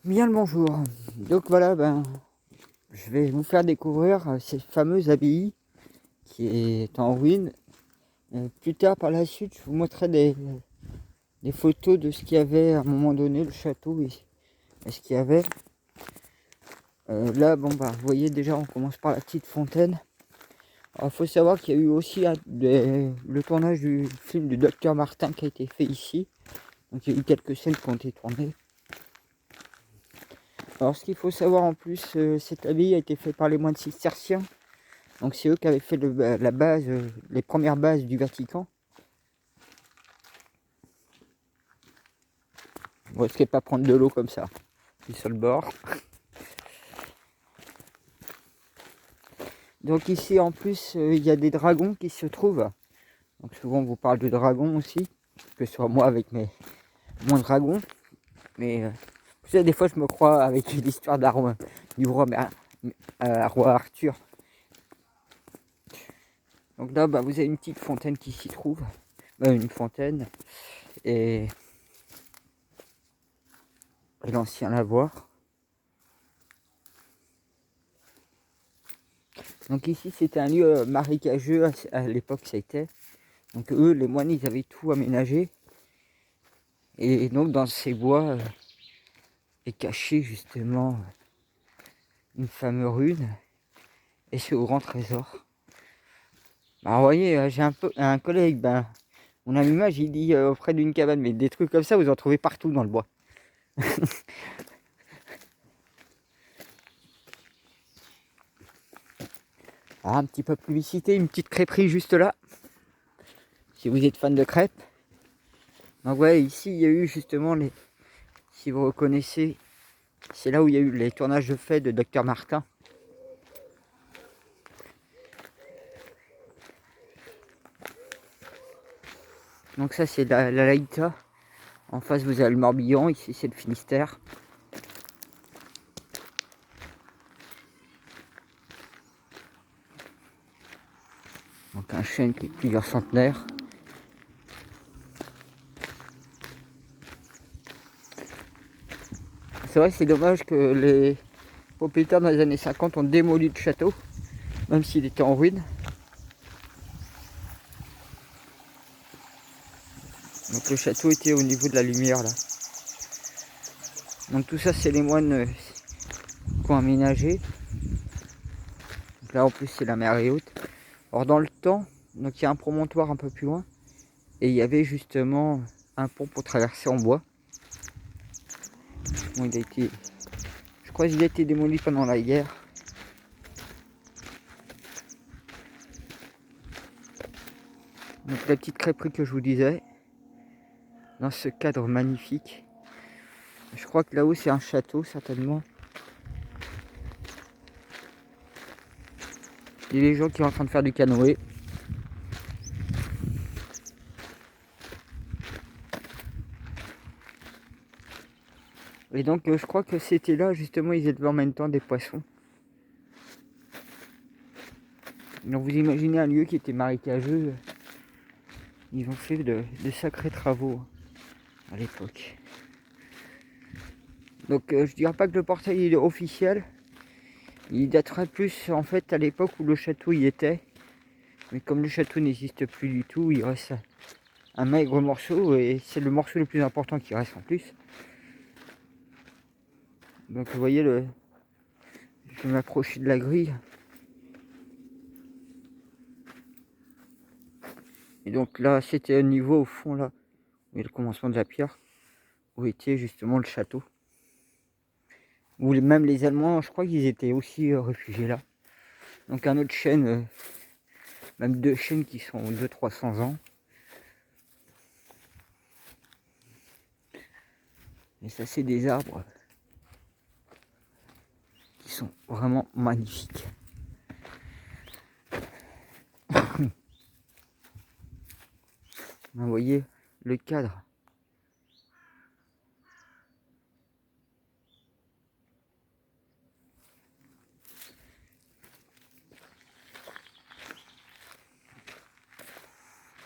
Bien le bonjour. Donc voilà, je vais vous faire découvrir cette fameuse abbaye qui est en ruine. Plus tard, par la suite, je vous montrerai des photos de ce qu'il y avait à un moment donné, le château et ce qu'il y avait. Là, vous voyez déjà, on commence par la petite fontaine. Il faut savoir qu'il y a eu aussi le tournage du film du Docteur Martin qui a été fait ici. Donc il y a eu quelques scènes qui ont été tournées. Alors ce qu'il faut savoir en plus, cette abbaye a été faite par les moines cisterciens. Donc c'est eux qui avaient fait la base, les premières bases du Vatican. Vous risquez pas prendre de l'eau comme ça. Je suis sur le bord. Donc ici en plus il y a des dragons qui se trouvent. Donc souvent on vous parle de dragons aussi. Que ce soit moi avec mon dragon. Mais vous savez, des fois je me crois avec l'histoire du roi Arthur. Donc là vous avez une petite fontaine qui s'y trouve. Une fontaine. Et l'ancien lavoir. Donc ici c'était un lieu marécageux à l'époque ça a été. Donc eux les moines ils avaient tout aménagé. Et donc dans ces bois est caché justement une fameuse rune et ce grand trésor. Vous voyez, j'ai un collègue, mon allumage il dit auprès d'une cabane, mais des trucs comme ça vous en trouvez partout dans le bois. Un petit peu de publicité, une petite crêperie juste là, si vous êtes fan de crêpes. Donc ouais, ici il y a eu justement si vous reconnaissez, c'est là où il y a eu les tournages de faits de Docteur Martin. Donc ça c'est la Laïta. En face vous avez le Morbihan, ici c'est le Finistère. Donc un chêne qui est plusieurs centenaires. C'est vrai que c'est dommage que les propriétaires dans les années 50 ont démoli le château, même s'il était en ruine. Donc le château était au niveau de la lumière là. Donc tout ça c'est les moines qui ont aménagé. Donc là en plus c'est la mer est haute. Or dans le temps, donc il y a un promontoire un peu plus loin. Et il y avait justement un pont pour traverser en bois. Bon, je crois qu'il a été démoli pendant la guerre. Donc la petite crêperie que je vous disais, dans ce cadre magnifique. Je crois que là-haut c'est un château certainement. Il y a les gens qui sont en train de faire du canoë. Et donc je crois que c'était là justement ils élevaient en même temps des poissons. Donc vous imaginez un lieu qui était marécageux. Ils ont fait de sacrés travaux à l'époque. Donc je dirais pas que le portail est officiel. Il daterait plus en fait à l'époque où le château y était. Mais comme le château n'existe plus du tout, il reste un maigre morceau et c'est le morceau le plus important qui reste en plus. Donc vous voyez, je vais m'approcher de la grille. Et donc là c'était au niveau au fond là, où il y a le commencement de la pierre, où était justement le château. Où même les Allemands, je crois qu'ils étaient aussi réfugiés là. Donc un autre chêne, même deux chênes qui sont 200-300 ans. Et ça c'est des arbres qui sont vraiment magnifiques. Vous voyez le cadre.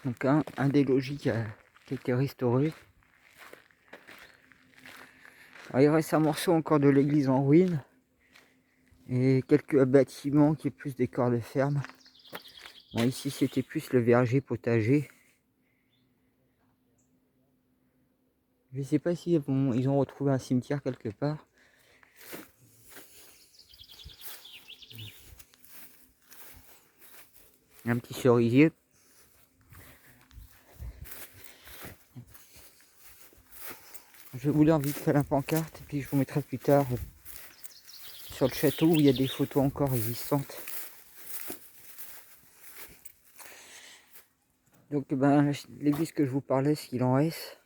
Donc un des logis qui a été restauré. Alors, il reste un morceau encore de l'église en ruine. Et quelques bâtiments qui est plus des corps de ferme. Bon, ici c'était plus le verger potager. Je sais pas si ils ont retrouvé un cimetière quelque part. Un petit cerisier. Je vais vous lire vite fait la pancarte et puis je vous mettrai plus tard sur le château où il y a des photos encore existantes. Donc ben, l'église que je vous parlais, ce qu'il en reste.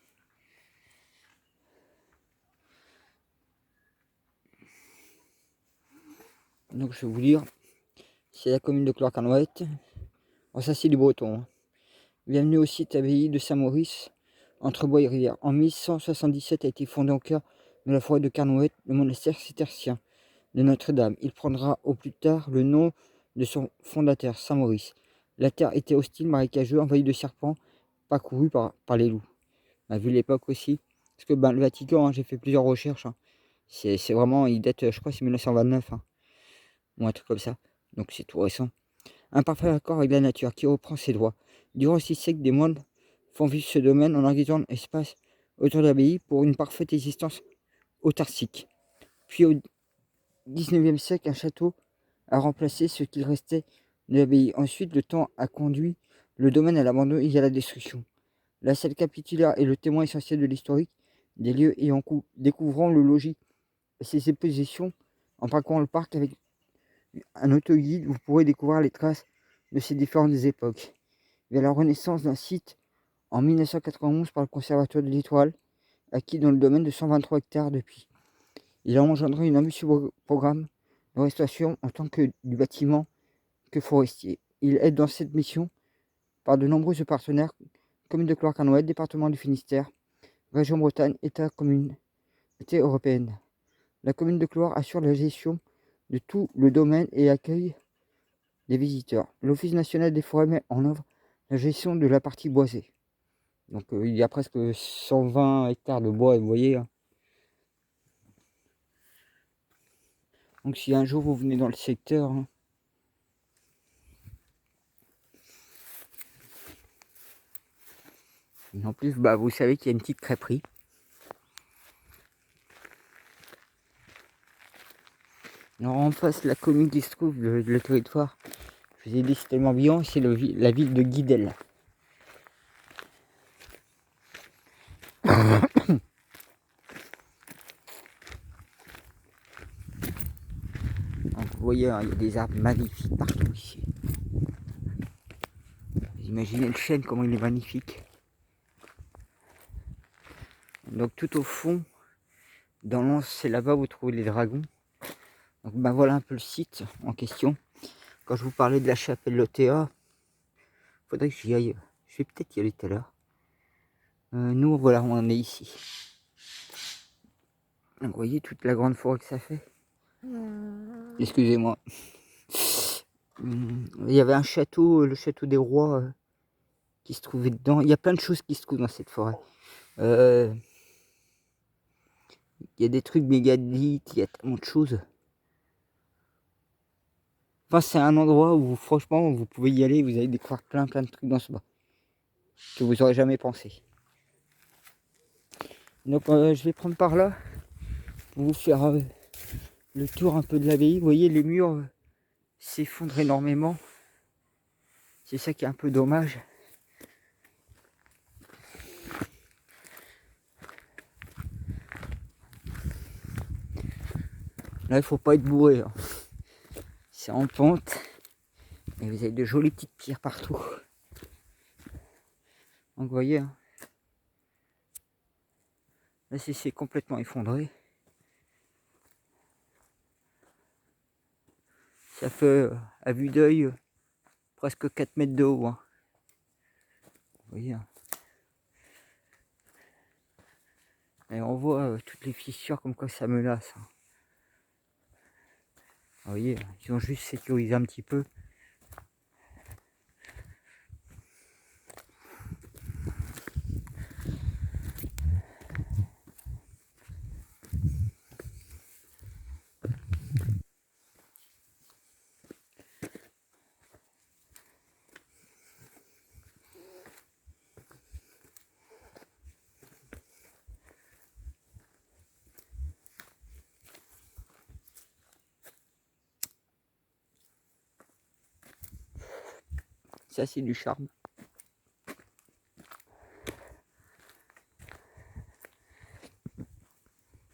Donc je vais vous lire. C'est la commune de Clore-Carnouët. Oh, ça c'est du breton. Hein. Bienvenue au site abbaye de Saint-Maurice, entre bois et rivière. En 1177 a été fondé au cœur de la forêt de Carnouët le monastère cistercien de Notre-Dame. Il prendra au plus tard le nom de son fondateur, Saint-Maurice. La terre était hostile, marécageuse, envahie de serpents, parcourue par les loups. On a vu l'époque aussi. Parce que ben, le Vatican, hein, j'ai fait plusieurs recherches. Hein. C'est vraiment, il date, je crois, c'est 1929. Hein, ou un truc comme ça. Donc c'est tout récent. Un parfait accord avec la nature qui reprend ses droits. Durant 6 siècles, des moines font vivre ce domaine en organisant un espace autour de l'abbaye pour une parfaite existence autarcique. Puis au 19e siècle, un château a remplacé ce qu'il restait de l'abbaye. Ensuite, le temps a conduit le domaine à l'abandon et à la destruction. La salle capitulaire est le témoin essentiel de l'historique des lieux et en découvrant le logis et ses expositions en parcourant le parc avec un autoguide, vous pourrez découvrir les traces de ces différentes époques. Vers la renaissance d'un site en 1991 par le Conservatoire de l'Étoile, acquis dans le domaine de 123 hectares depuis. Il a engendré un ambitieux programme de restauration en tant que du bâtiment que forestier. Il aide dans cette mission par de nombreux partenaires, commune de Clore-Carnouët, département du Finistère, région Bretagne, État, communauté européenne. La commune de Clore assure la gestion de tout le domaine et accueille des visiteurs. L'Office national des forêts met en œuvre la gestion de la partie boisée. Donc il y a presque 120 hectares de bois, vous voyez. Hein. Donc si un jour vous venez dans le secteur, hein, en plus bah, vous savez qu'il y a une petite crêperie. Alors en face la commune qui se trouve, le territoire, je vous ai dit c'est tellement bien, c'est la ville de Guidel. Donc, vous voyez, hein, il y a des arbres magnifiques partout ici. Vous imaginez le chêne, comment il est magnifique. Donc tout au fond, dans l'anse, c'est là-bas où vous trouvez les dragons. Donc ben voilà un peu le site en question. Quand je vous parlais de la chapelle Lotea, il faudrait que j'y aille. Je vais peut-être y aller tout à l'heure. Nous, voilà, on en est ici. Donc, vous voyez toute la grande forêt que ça fait. Excusez-moi. Il y avait un château, le château des rois, qui se trouvait dedans. Il y a plein de choses qui se trouvent dans cette forêt. Il y a des trucs mégalithes, il y a tellement de choses. Enfin, c'est un endroit où, franchement, vous pouvez y aller, vous allez découvrir plein de trucs dans ce bas. Que vous n'aurez jamais pensé. Donc, je vais prendre par là, pour vous faire le tour un peu de l'abbaye. Vous voyez, les murs s'effondrent énormément. C'est ça qui est un peu dommage. Là, il faut pas être bourré. Hein. C'est en pente. Et vous avez de jolies petites pierres partout. Donc, vous voyez, hein. Là, c'est complètement effondré. Ça fait, à vue d'œil, presque 4 mètres de haut. Hein. Vous voyez. Hein. Et on voit toutes les fissures comme quoi ça menace. Hein. Vous voyez, ils ont juste sécurisé un petit peu. Ça, c'est du charme.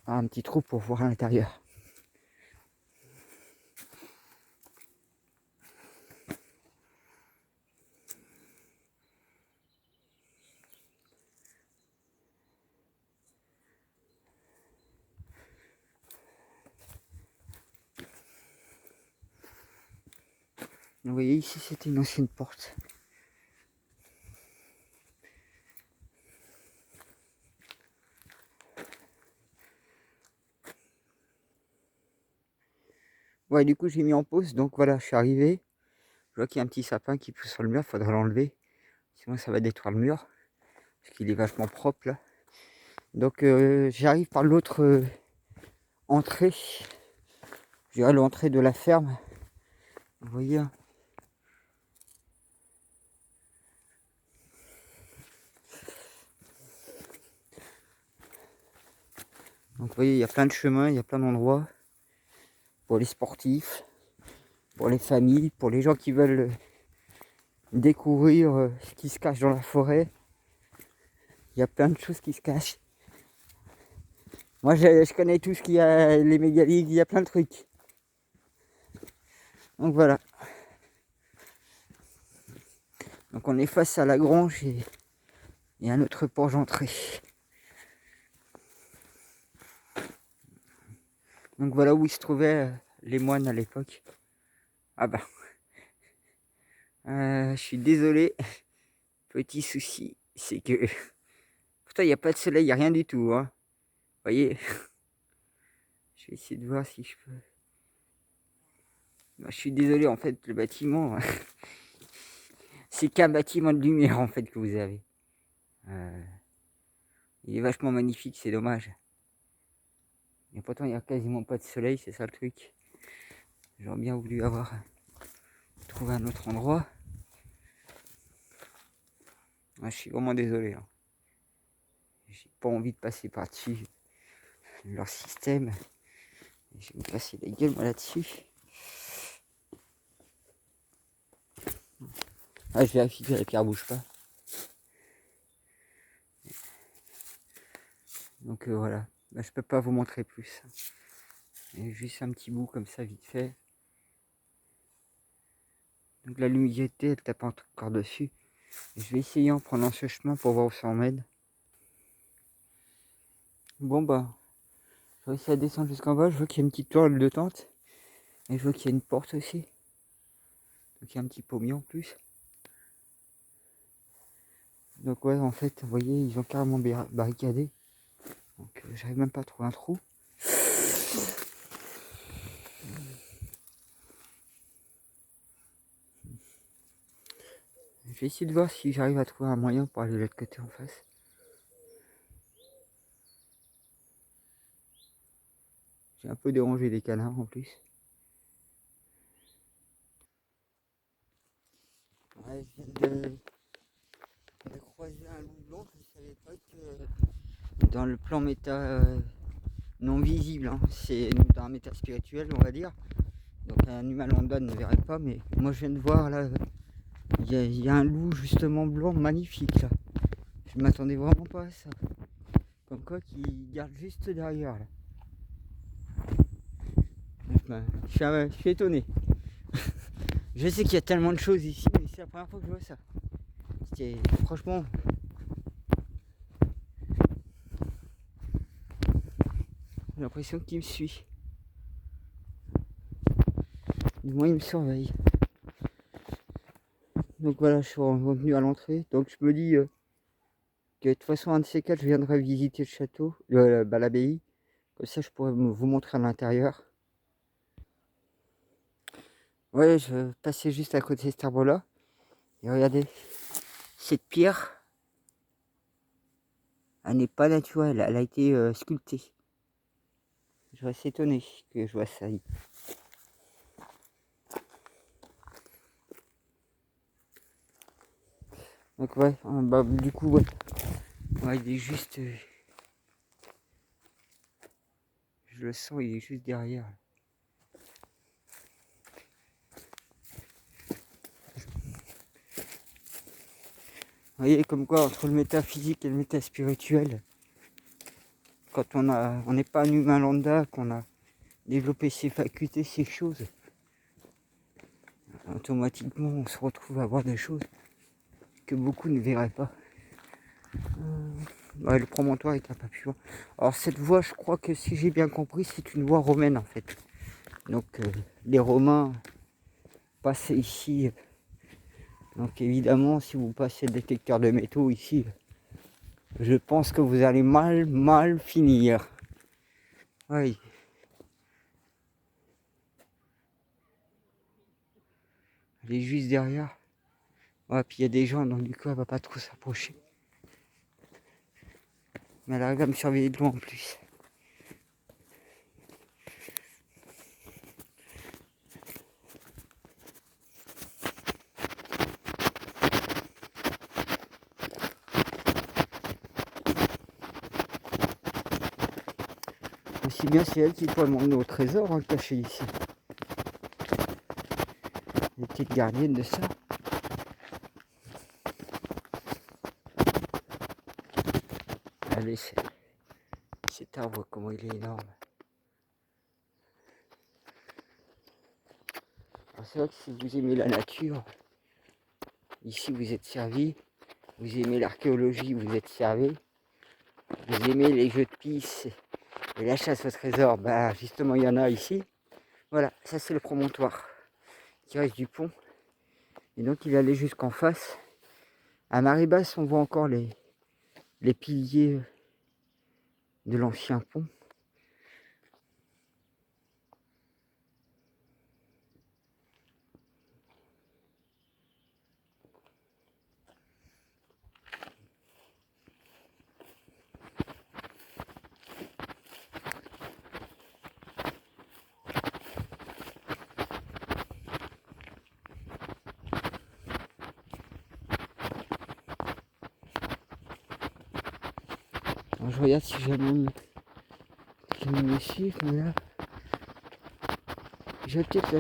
Ah, un petit trou pour voir à l'intérieur. Vous voyez, ici, c'était une ancienne porte. Ouais, du coup, j'ai mis en pause. Donc voilà, je suis arrivé. Je vois qu'il y a un petit sapin qui pousse sur le mur. Faudrait l'enlever. Sinon, ça va détruire le mur. Parce qu'il est vachement propre, là. Donc, j'arrive par l'autre entrée. Je dirais l'entrée de la ferme. Vous voyez, hein. Donc vous voyez, il y a plein de chemins, il y a plein d'endroits pour les sportifs, pour les familles, pour les gens qui veulent découvrir ce qui se cache dans la forêt. Il y a plein de choses qui se cachent. Moi, je connais tout ce qu'il y a, les mégalithes, il y a plein de trucs. Donc voilà. Donc on est face à la grange et il y a un autre porche d'entrée. Donc voilà où ils se trouvaient les moines à l'époque. Ah bah, je suis désolé. Petit souci, c'est que pourtant il n'y a pas de soleil, il n'y a rien du tout. Hein. Vous voyez, je vais essayer de voir si je peux. Bah, je suis désolé, en fait, le bâtiment, c'est qu'un bâtiment de lumière en fait que vous avez. Il est vachement magnifique, c'est dommage. Et pourtant, il n'y a quasiment pas de soleil, c'est ça le truc. J'aurais bien voulu avoir trouvé un autre endroit. Je suis vraiment désolé. Hein. J'ai pas envie de passer par-dessus leur système. Je vais me casser la gueule moi là-dessus. Ah, je vérifie que la pierre bouge pas. Donc voilà, bah, je peux pas vous montrer plus. Et juste un petit bout comme ça vite fait. Donc la luminosité elle tape encore dessus. Et je vais essayer en prenant ce chemin pour voir où ça emmène. Bon bah, je vais essayer de descendre jusqu'en bas. Je vois qu'il y a une petite toile de tente. Et je vois qu'il y a une porte aussi. Donc il y a un petit pommier en plus. Donc ouais, en fait, vous voyez, ils ont carrément barricadé. Donc j'arrive même pas à trouver un trou. Je vais essayer de voir si j'arrive à trouver un moyen pour aller de l'autre côté en face. J'ai un peu dérangé des canards en plus. Ouais, je viens de croiser un long blanc. Je ne savais pas que dans le plan méta non visible, hein, c'est dans un méta spirituel, on va dire. Donc un humain lambda ne verrait pas, mais moi je viens de voir là, il y a un loup justement blanc magnifique là. Je m'attendais vraiment pas à ça. Comme quoi qu'il garde juste derrière là. Je suis étonné. Je sais qu'il y a tellement de choses ici, mais c'est la première fois que je vois ça. C'était franchement. J'ai l'impression qu'il me suit. Du moins il me surveille. Donc voilà, je suis revenu à l'entrée. Donc je me dis que de toute façon un de ces quatre je viendrai visiter le château, l'abbaye. Comme ça je pourrais vous montrer à l'intérieur. Ouais, je passais juste à côté de cet arbre là. Et regardez, cette pierre, elle n'est pas naturelle, elle a été sculptée. Je reste étonné que je vois ça. Donc ouais, bah, du coup, ouais. Ouais, il est juste... je le sens, il est juste derrière. voyez, comme quoi entre le métaphysique et le métaspirituel, quand on n'est pas un humain lambda, qu'on a développé ses facultés, ses choses, automatiquement on se retrouve à voir des choses que beaucoup ne verraient pas. Ouais, le promontoire est un peu plus loin. Alors cette voie, je crois que si j'ai bien compris, c'est une voie romaine en fait. Donc les Romains passaient ici. Donc évidemment, si vous passez le détecteur de métaux ici, je pense que vous allez mal finir. Oui. Elle est juste derrière. Ouais, puis il y a des gens, donc du coup elle va pas trop s'approcher. Mais elle arrive à me surveiller de loin en plus. Aussi bien c'est elle qui pourrait m'emmener au trésor hein, caché ici. Elle était gardienne de ça. Allez, cet arbre, comment il est énorme. C'est vrai que si vous aimez la nature, ici vous êtes servi. Vous aimez l'archéologie, vous êtes servi. Vous aimez les jeux de piste et la chasse au trésor, bah justement il y en a ici. Voilà, ça c'est le promontoire qui reste du pont. Et donc il allait jusqu'en face. À marée basse, on voit encore les piliers de l'ancien pont. Alors, je regarde si jamais il me suivent, mais là, je vais peut-être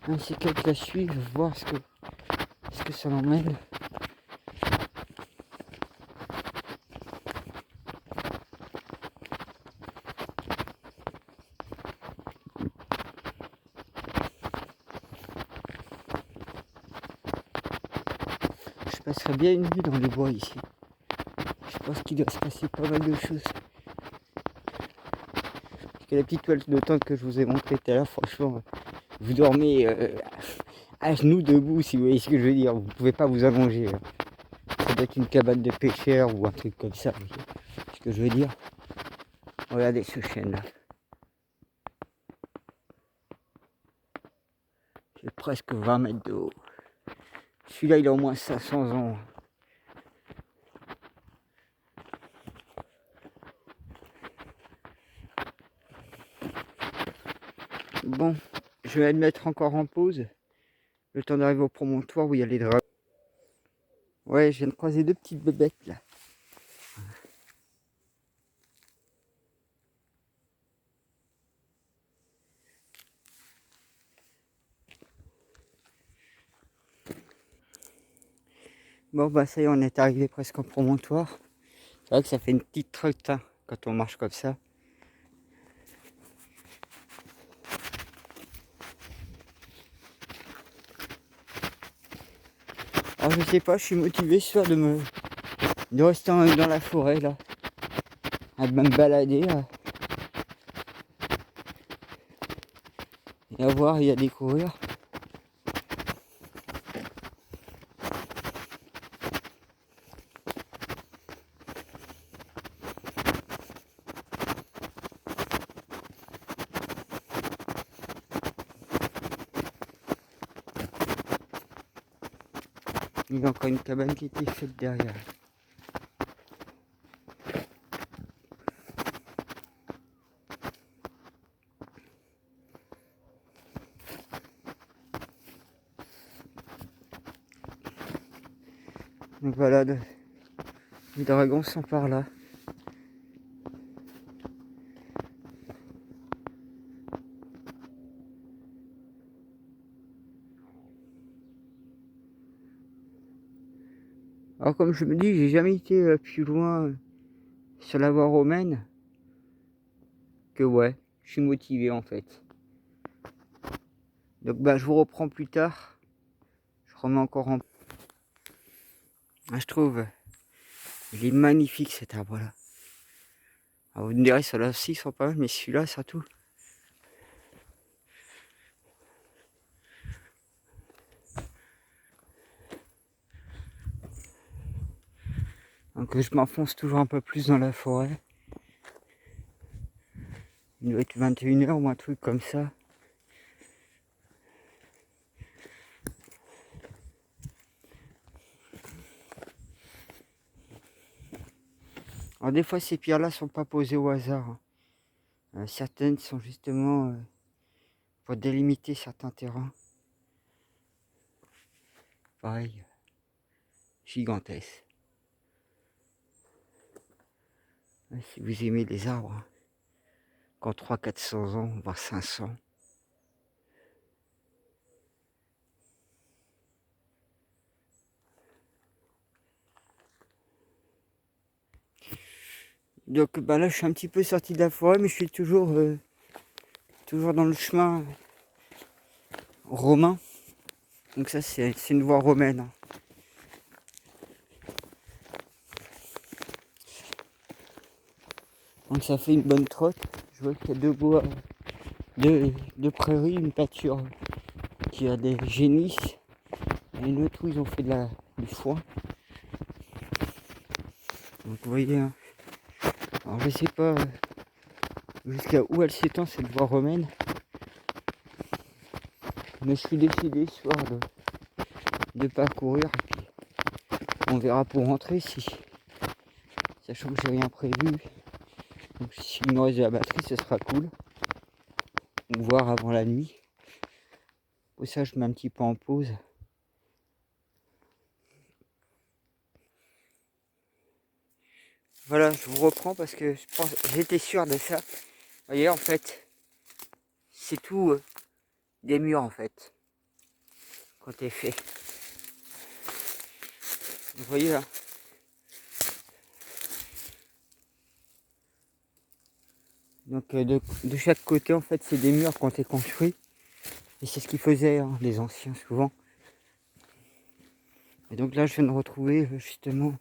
ainsi qu'elle la suivre, voir ce que ça l'emmène. Je passerai bien une nuit dans les bois ici. Je pense qu'il doit se passer pas mal de choses. Parce que la petite toile de tente que je vous ai montrée tout à l'heure, franchement, vous dormez à genoux debout, si vous voyez ce que je veux dire. Vous ne pouvez pas vous allonger. Ça doit être une cabane de pêcheurs ou un truc comme ça. Vous voyez ce que je veux dire. Regardez ce chêne là. C'est presque 20 mètres de haut. Celui-là, il a au moins 500 ans. Bon, je vais le mettre encore en pause. Le temps d'arriver au promontoire où il y a les dragons. Ouais, je viens de croiser deux petites bébêtes là. Bon bah ça y est, on est arrivé presque au promontoire. C'est vrai que ça fait une petite trotte hein, quand on marche comme ça. Alors je sais pas, je suis motivé ce soir de rester dans la forêt là. À me balader là. Et à voir et à découvrir. Il y a encore une cabane qui était faite derrière. Donc voilà, les dragons sont par là. Alors comme je me dis, j'ai jamais été plus loin sur la voie romaine que ouais, je suis motivé en fait. Donc bah je vous reprends plus tard. Je remets encore en... Ah, je trouve, il est magnifique cet arbre là. Alors vous me direz, ceux-là aussi sont pas mal, mais celui-là surtout. Donc je m'enfonce toujours un peu plus dans la forêt. Il doit être 21 h ou un truc comme ça. Alors des fois ces pierres là sont pas posées au hasard. Certaines sont justement pour délimiter certains terrains. Pareil, gigantesque. Si vous aimez les arbres, hein, qu'en 300-400 ans, voire 500. Donc bah là je suis un petit peu sorti de la forêt, mais je suis toujours dans le chemin romain. Donc ça c'est une voie romaine. Hein. Donc ça fait une bonne trotte. Je vois qu'il y a deux bois, deux prairies, une pâture qui a des génisses et une autre où ils ont fait du foin. Donc vous voyez, hein. Alors je sais pas jusqu'à où elle s'étend cette voie romaine, mais je suis décidé ce soir de parcourir et puis on verra pour rentrer si, sachant que j'ai rien prévu. Donc s'il me reste de la batterie, ce sera cool. Ou voir avant la nuit. Pour ça, je mets un petit peu en pause. Voilà, je vous reprends parce que j'étais sûr de ça. Vous voyez, en fait, c'est tout des murs en fait, quand c'est fait. Vous voyez là. Donc de chaque côté, en fait, c'est des murs quand c'est construit. Et c'est ce qu'ils faisaient, hein, les anciens, souvent. Et donc là, je viens de retrouver justement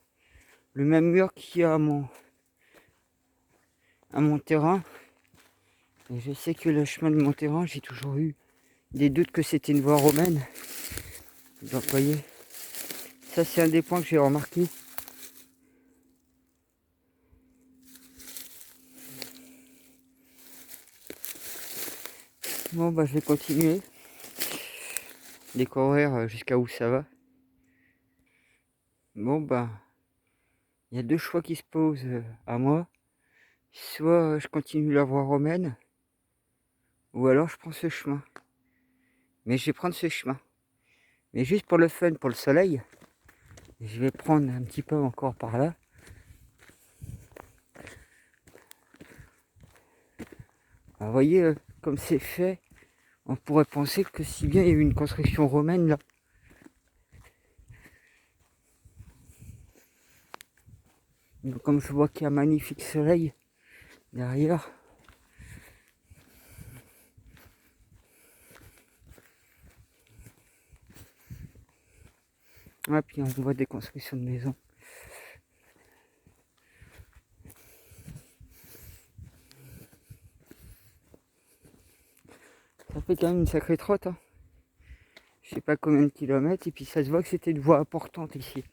le même mur qu'il y a à mon terrain. Et je sais que le chemin de mon terrain, j'ai toujours eu des doutes que c'était une voie romaine. Donc vous voyez, ça c'est un des points que j'ai remarqué. Bon bah je vais continuer. Découvrir jusqu'à où ça va. Bon bah, il y a deux choix qui se posent à moi. Soit je continue la voie romaine, ou alors je prends ce chemin. Mais je vais prendre ce chemin. Mais juste pour le fun, pour le soleil, je vais prendre un petit peu encore par là. Alors, vous voyez, comme c'est fait, on pourrait penser que si bien il y a eu une construction romaine là. Donc, comme je vois qu'il y a un magnifique soleil derrière. Ah, puis on voit des constructions de maisons. Ça fait quand même une sacrée trotte. Hein. Je sais pas combien de kilomètres. Et puis ça se voit que c'était une voie importante ici.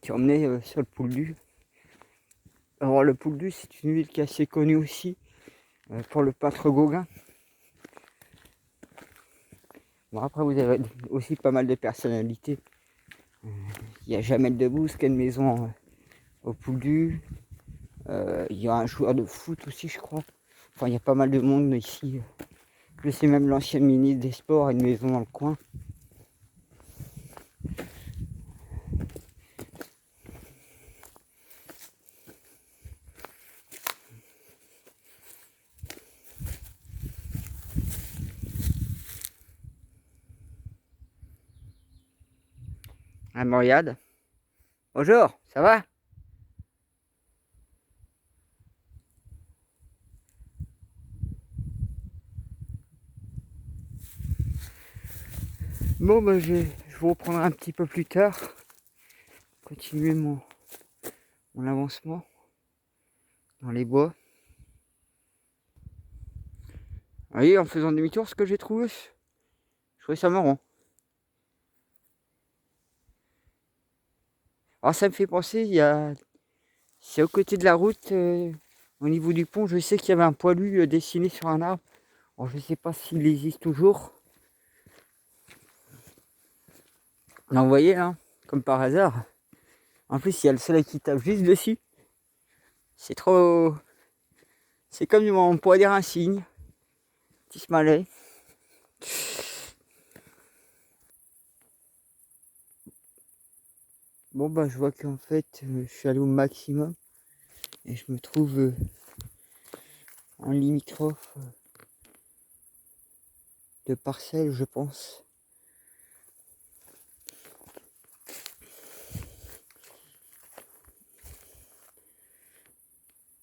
Qui emmenait sur le Pouldu. Alors le Pouldu, c'est une ville qui est assez connue aussi pour le peintre Gauguin. Bon après vous avez aussi pas mal de personnalités. Il y a Jamel Debbouze qui a une maison au Pouldu. Il y a un joueur de foot aussi je crois. Enfin il y a pas mal de monde ici. Je sais même l'ancien ministre des Sports a une maison dans le coin. À Moriade. Bonjour, ça va? Bon, bah, je vous reprendrai un petit peu plus tard. Continuer mon avancement dans les bois. Vous voyez, en faisant demi-tour, ce que j'ai trouvé, je trouvais ça marrant. Alors ça me fait penser, c'est au côté de la route, au niveau du pont, je sais qu'il y avait un poilu dessiné sur un arbre. Alors je ne sais pas s'il existe toujours. Non, vous voyez, hein, comme par hasard. En plus, il y a le soleil qui tape juste dessus. C'est trop... C'est comme, on pourrait dire, un signe. Petit smiley. Bon, bah, je vois qu'en fait, je suis allé au maximum. Et je me trouve en limitrophe de parcelles, je pense.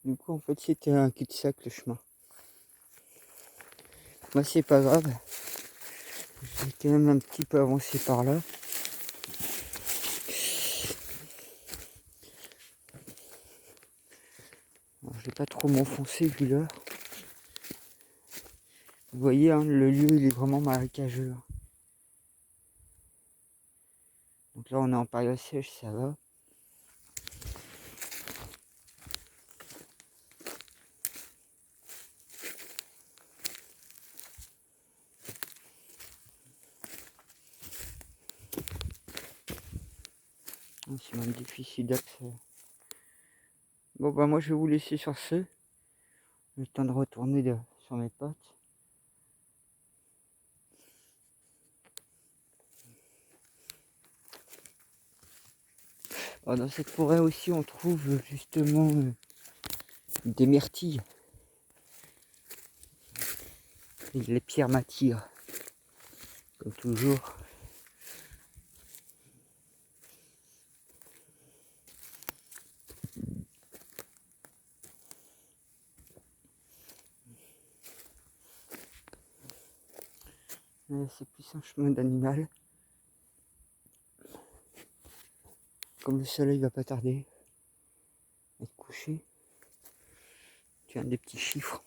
Du coup, en fait, c'était un cul-de-sac, le chemin. Moi, c'est pas grave. J'ai quand même un petit peu avancé par là. Alors, je vais pas trop m'enfoncer vu l'heure. Vous voyez, hein, le lieu, il est vraiment marécageux. Donc là, on est en période sèche, ça va. C'est même difficile d'accès. Bon, bah, moi, je vais vous laisser sur ce. Le temps de retourner sur mes pattes. Alors, dans cette forêt aussi, on trouve justement des myrtilles. Et les pierres m'attirent, comme toujours. C'est plus un chemin d'animal. Comme le soleil va pas tarder à se coucher. Tiens, des petits chiffres.